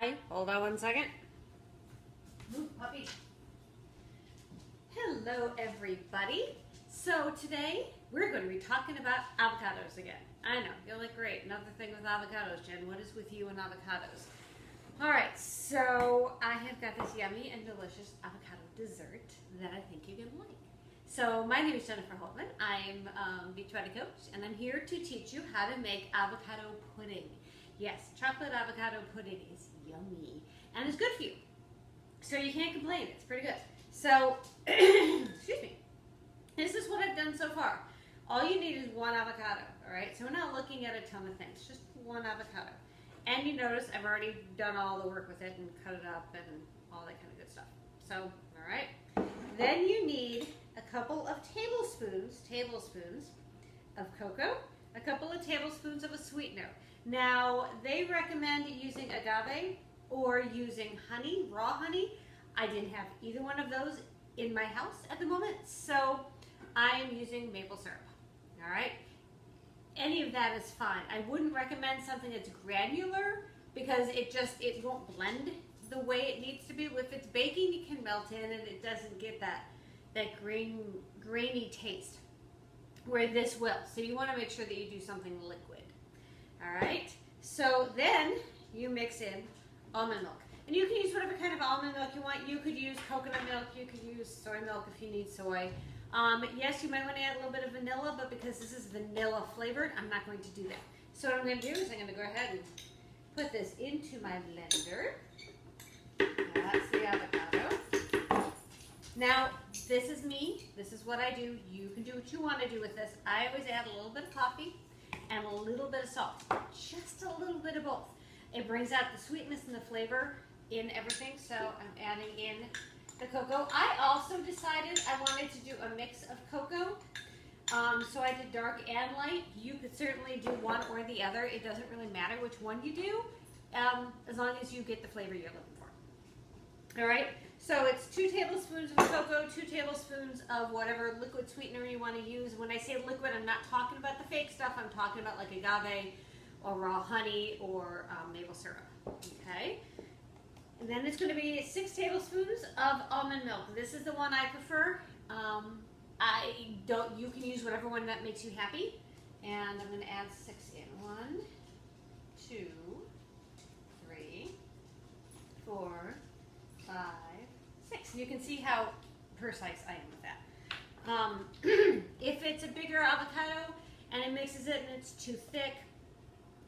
Hi, hold on one second. Ooh, puppy. Hello, everybody. So today we're going to be talking about avocados again. I know, you're like, great, another thing with avocados, Jen. What is with you and avocados? All right, so I have got this yummy and delicious avocado dessert that I think you're going to like. So my name is Jennifer Holtman. I'm a Beachbody coach, and I'm here to teach you how to make avocado pudding. Yes, chocolate avocado pudding is yummy and it's good for you. So you can't complain, it's pretty good. So, excuse me, this is what I've done so far. All you need is one avocado, all right? So we're not looking at a ton of things, just one avocado. And you notice I've already done all the work with it and cut it up and all that kind of good stuff. So, all right. Then you need a couple of tablespoons of cocoa, a couple of tablespoons of a sweetener. Now, they recommend using agave or using honey, raw honey. I didn't have either one of those in my house at the moment, so I am using maple syrup, all right? Any of that is fine. I wouldn't recommend something that's granular because it won't blend the way it needs to be. If it's baking, it can melt in and it doesn't get that grainy taste, where this will. So you want to make sure that you do something liquid. All right, so then you mix in almond milk. And you can use whatever kind of almond milk you want. You could use coconut milk, you could use soy milk if you need soy. Yes, you might want to add a little bit of vanilla, but because this is vanilla flavored, I'm not going to do that. So what I'm going to do is I'm going to go ahead and put this into my blender. That's the avocado. Now, this is me. This is what I do. You can do what you want to do with this. I always add a little bit of coffee and a little bit of salt. Just a little bit of both. It brings out the sweetness and the flavor in everything, so I'm adding in the cocoa. I also decided I wanted to do a mix of cocoa, so I did dark and light. You could certainly do one or the other. It doesn't really matter which one you do, as long as you get the flavor you're looking for. All right, so it's 2 tablespoons of cocoa, 2 tablespoons of whatever liquid sweetener you want to use. When I say liquid, I'm not talking about the fake stuff. I'm talking about like agave or raw honey or maple syrup, okay? And then it's going to be 6 tablespoons of almond milk. This is the one I prefer. You can use whatever one that makes you happy. And I'm going to add 6 in. 1, 2, 3, 4, 5, 6. You can see how precise I am with that. If it's a bigger avocado and it mixes it and it's too thick,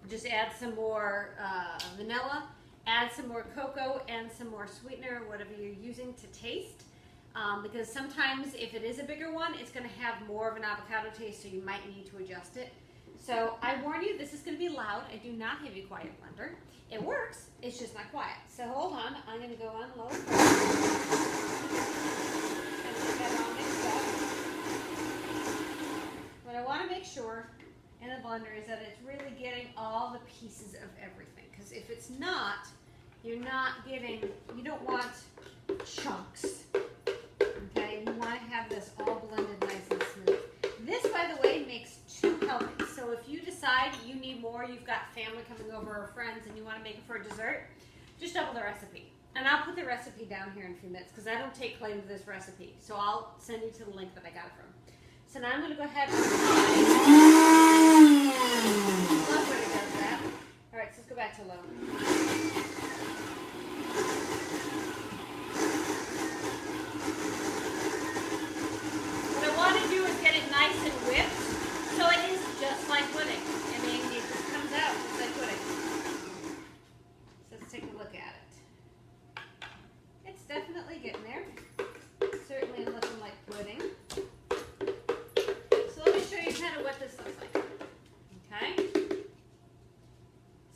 just add some more vanilla, add some more cocoa and some more sweetener, whatever you're using to taste. Because sometimes if it is a bigger one, it's going to have more of an avocado taste, so you might need to adjust it. So I warn you, this is going to be loud. I do not have a quiet blender. It works, it's just not quiet. So hold on, I'm going to go on low pressure. And get that all mixed up. What I want to make sure in the blender is that it's really getting all the pieces of everything. Because if it's not, you're not getting, you don't want chunks. Okay, you want to have this all blended nice and smooth. This, by the way, makes 2 helpings. So if you decide you need more, you've got family coming over or friends and you want to make it for a dessert, just double the recipe. And I'll put the recipe down here in a few minutes because I don't take claim to this recipe. So I'll send you to the link that I got it from. So now I'm going to go ahead and love when it does that. All right, so let's go back to low. What I want to do is get it nice and whipped, so it is just like pudding. I mean, it just comes out just like pudding. So let's take a look at it. It's definitely getting there. Certainly looking like pudding. Kind of what this looks like. Okay?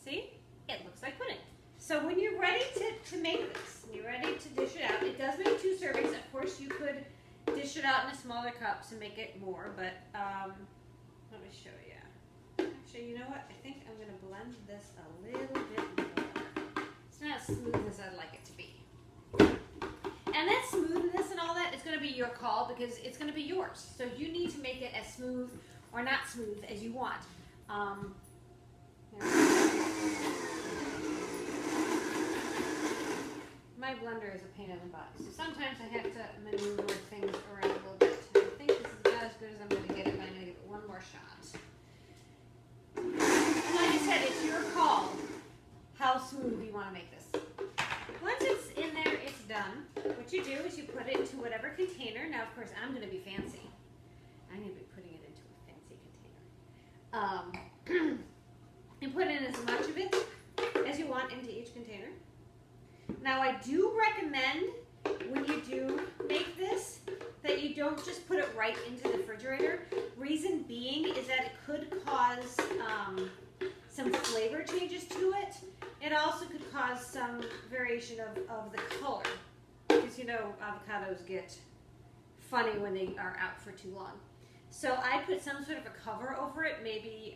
See? It looks like pudding. So when you're ready to make this, you're ready to dish it out. It does make 2 servings. Of course, you could dish it out in a smaller cup to make it more, but let me show you. Actually, you know what? I think I'm going to blend this a little bit more. It's not as smooth as I'd like it to be. And that smoothness and all that is going to be your call because it's going to be yours. So you need to make it as smooth or not smooth as you want. blender is a pain in the butt. So sometimes I have to maneuver things around a little bit. I think this is about as good as I'm going to get it, but I'm going to give it one more shot. And like I said, it's your call how smooth you want to make this. Once it's in there, it's done. What you do is you put it into whatever container. Now, of course, I'm going to be fancy. I'm going to be putting it into a fancy container. You put in as much of it as you want into each container. Now, I do recommend when you do make this that you don't just put it right into the refrigerator. Reason being is that it could cause some flavor changes to it. It also could cause some variation of the color, because you know avocados get funny when they are out for too long. So I put some sort of a cover over it, maybe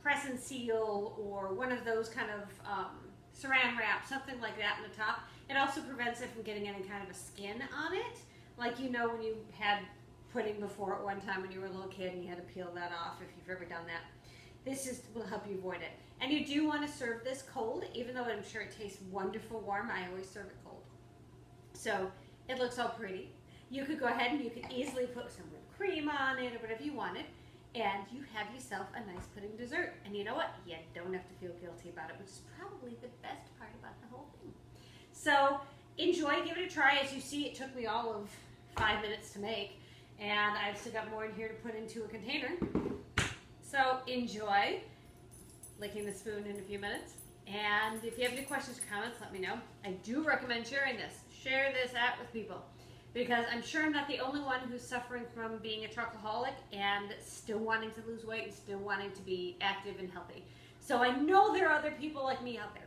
press and seal or one of those kind of saran wrap, something like that in the top. It also prevents it from getting any kind of a skin on it. Like you know when you had pudding before at one time when you were a little kid and you had to peel that off, if you've ever done that. This will help you avoid it. And you do want to serve this cold, even though I'm sure it tastes wonderful warm. I always serve it cold. So it looks all pretty. You could go ahead and you could easily put some whipped cream on it or whatever you wanted, and you have yourself a nice pudding dessert. And you know what? You don't have to feel guilty about it, which is probably the best part about the whole thing. So enjoy, give it a try. As you see, it took me all of 5 minutes to make, and I've still got more in here to put into a container. So enjoy licking the spoon in a few minutes. And if you have any questions or comments, let me know. I do recommend sharing this. Share this out with people, because I'm sure I'm not the only one who's suffering from being a chocoholic and still wanting to lose weight and still wanting to be active and healthy. So I know there are other people like me out there.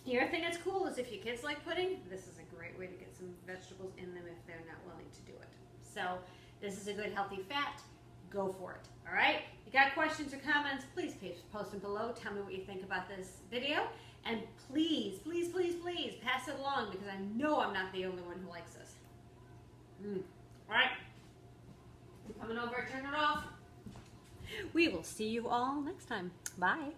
The other thing that's cool is if your kids like pudding, this is a great way to get some vegetables in them if they're not willing to do it. So this is a good healthy fat. Go for it. All right? You got questions or comments, please post them below. Tell me what you think about this video. And please, please, please, please pass it along, because I know I'm not the only one who likes this. All right? Coming over, turn it off. We will see you all next time. Bye.